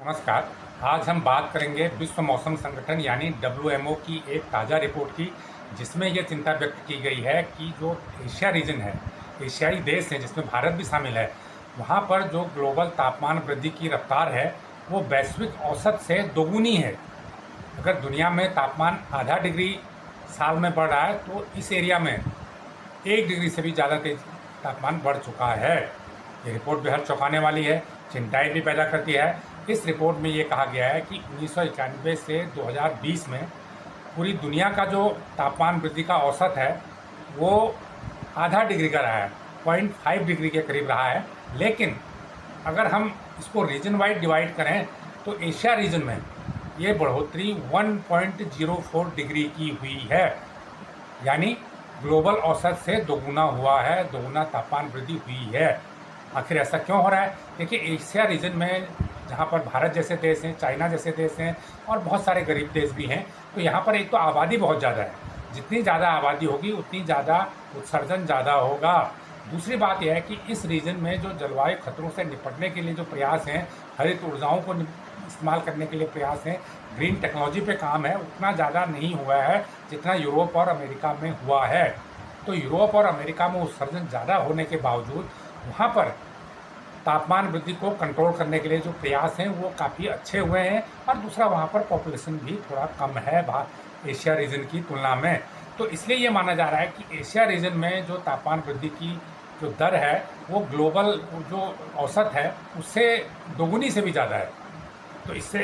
नमस्कार। आज हम बात करेंगे विश्व मौसम संगठन यानी डब्ल्यूएमओ की एक ताज़ा रिपोर्ट की, जिसमें ये चिंता व्यक्त की गई है कि जो एशिया रीजन है, एशियाई देश हैं जिसमें भारत भी शामिल है, वहाँ पर जो ग्लोबल तापमान वृद्धि की रफ्तार है वो वैश्विक औसत से दोगुनी है। अगर दुनिया में तापमान आधा डिग्री साल में बढ़ रहा है तो इस एरिया में 1 डिग्री से भी ज़्यादा तेज तापमान बढ़ चुका है। ये रिपोर्ट बेहद चौंकाने वाली है, चिंताएं भी पैदा करती है। इस रिपोर्ट में ये कहा गया है कि 1991 से 2020 में पूरी दुनिया का जो तापमान वृद्धि का औसत है वो आधा डिग्री का रहा है, 0.5 डिग्री के करीब रहा है। लेकिन अगर हम इसको रीजन वाइड डिवाइड करें तो एशिया रीजन में ये बढ़ोतरी 1.04 डिग्री की हुई है, यानी ग्लोबल औसत से दोगुना हुआ है, दोगुना तापमान वृद्धि हुई है। आखिर ऐसा क्यों हो रहा है? देखिए, एशिया रीजन में जहाँ पर भारत जैसे देश हैं, चाइना जैसे देश हैं और बहुत सारे गरीब देश भी हैं, तो यहाँ पर एक तो आबादी बहुत ज़्यादा है। जितनी ज़्यादा आबादी होगी उतनी ज़्यादा उत्सर्जन ज़्यादा होगा। दूसरी बात यह है कि इस रीजन में जो जलवायु खतरों से निपटने के लिए जो प्रयास हैं, हरित ऊर्जाओं को इस्तेमाल करने के लिए प्रयास हैं, ग्रीन टेक्नोलॉजी पे काम है, उतना ज़्यादा नहीं हुआ है जितना यूरोप और अमेरिका में हुआ है। तो यूरोप और अमेरिका में उत्सर्जन ज़्यादा होने के बावजूद वहाँ पर तापमान वृद्धि को कंट्रोल करने के लिए जो प्रयास हैं वो काफ़ी अच्छे हुए हैं। और दूसरा, वहाँ पर पॉपुलेशन भी थोड़ा कम है एशिया रीजन की तुलना में। तो इसलिए ये माना जा रहा है कि एशिया रीजन में जो तापमान वृद्धि की जो दर है वो ग्लोबल जो औसत है उससे दोगुनी से भी ज़्यादा है। तो इससे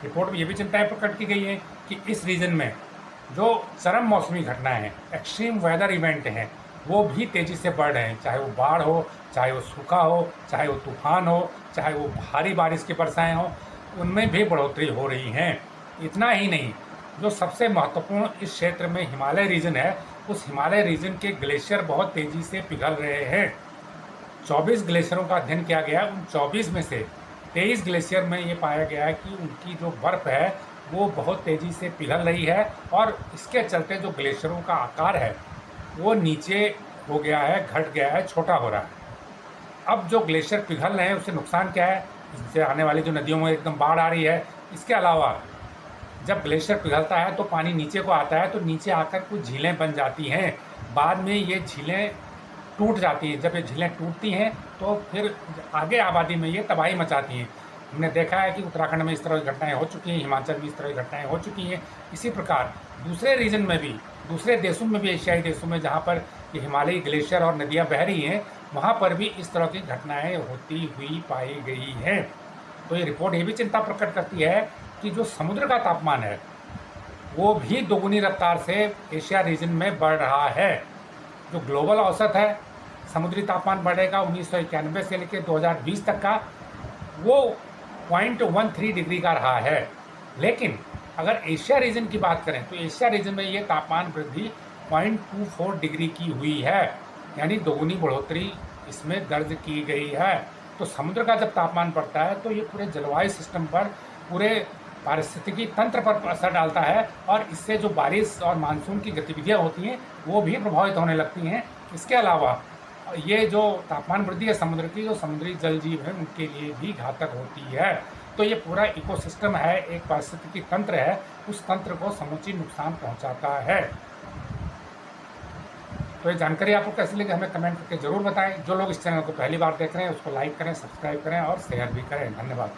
रिपोर्ट में ये भी चिंताएं प्रकट की गई है कि इस रीजन में जो चरम मौसमी घटनाएं हैं, एक्सट्रीम वेदर इवेंट हैं, वो भी तेज़ी से बढ़ रहे हैं। चाहे वो बाढ़ हो, चाहे वो सूखा हो, चाहे वो तूफान हो, चाहे वो भारी बारिश की वर्षाएँ हों, उनमें भी बढ़ोतरी हो रही हैं। इतना ही नहीं, जो सबसे महत्वपूर्ण इस क्षेत्र में हिमालय रीजन है, उस हिमालय रीजन के ग्लेशियर बहुत तेज़ी से पिघल रहे हैं। 24 ग्लेशियरों का अध्ययन किया गया। उन 24 में से 23 ग्लेशियर में ये पाया गया है कि उनकी जो बर्फ़ है वो बहुत तेज़ी से पिघल रही है और इसके चलते जो ग्लेशियरों का आकार है वो नीचे हो गया है, घट गया है, छोटा हो रहा है। अब जो ग्लेशियर पिघल रहे हैं उससे नुकसान क्या है? इससे आने वाली जो नदियों में एकदम बाढ़ आ रही है। इसके अलावा जब ग्लेशियर पिघलता है तो पानी नीचे को आता है, तो नीचे आकर कुछ झीलें बन जाती हैं। बाद में ये झीलें टूट जाती हैं। जब ये झीलें टूटती हैं तो फिर आगे आबादी में ये तबाही मचाती हैं। हमने देखा है कि उत्तराखंड में इस तरह की घटनाएं हो चुकी हैं, हिमाचल में इस तरह की घटनाएं हो चुकी हैं। इसी प्रकार दूसरे रीजन में भी, दूसरे देशों में भी, एशियाई देशों में जहाँ पर ये हिमालयी ग्लेशियर और नदियाँ बह रही हैं, वहाँ पर भी इस तरह की घटनाएं होती हुई पाई गई हैं। तो ये रिपोर्ट ये भी चिंता प्रकट करती है कि जो समुद्र का तापमान है वो भी दोगुनी रफ्तार से एशिया रीजन में बढ़ रहा है। जो ग्लोबल औसत है समुद्री तापमान बढ़ेगा 1991 से लेकर 2020 तक का, वो 0.13 डिग्री का रहा है। लेकिन अगर एशिया रीजन की बात करें तो एशिया रीजन में ये तापमान वृद्धि 0.24 डिग्री की हुई है, यानी दोगुनी बढ़ोतरी इसमें दर्ज की गई है। तो समुद्र का जब तापमान बढ़ता है तो ये पूरे जलवायु सिस्टम पर, पूरे पारिस्थितिकी तंत्र पर असर डालता है और इससे जो बारिश और मानसून की गतिविधियाँ होती हैं वो भी प्रभावित होने लगती हैं। इसके अलावा ये जो तापमान वृद्धि है समुद्र की, जो समुद्री जल जीव हैं उनके लिए भी घातक होती है। तो ये पूरा इकोसिस्टम है, एक पारिस्थितिकी तंत्र है, उस तंत्र को समुचित नुकसान पहुंचाता है। तो ये जानकारी आपको कैसी लगी हमें कमेंट करके ज़रूर बताएं। जो लोग इस चैनल को पहली बार देख रहे हैं उसको लाइक करें, सब्सक्राइब करें और शेयर भी करें। धन्यवाद।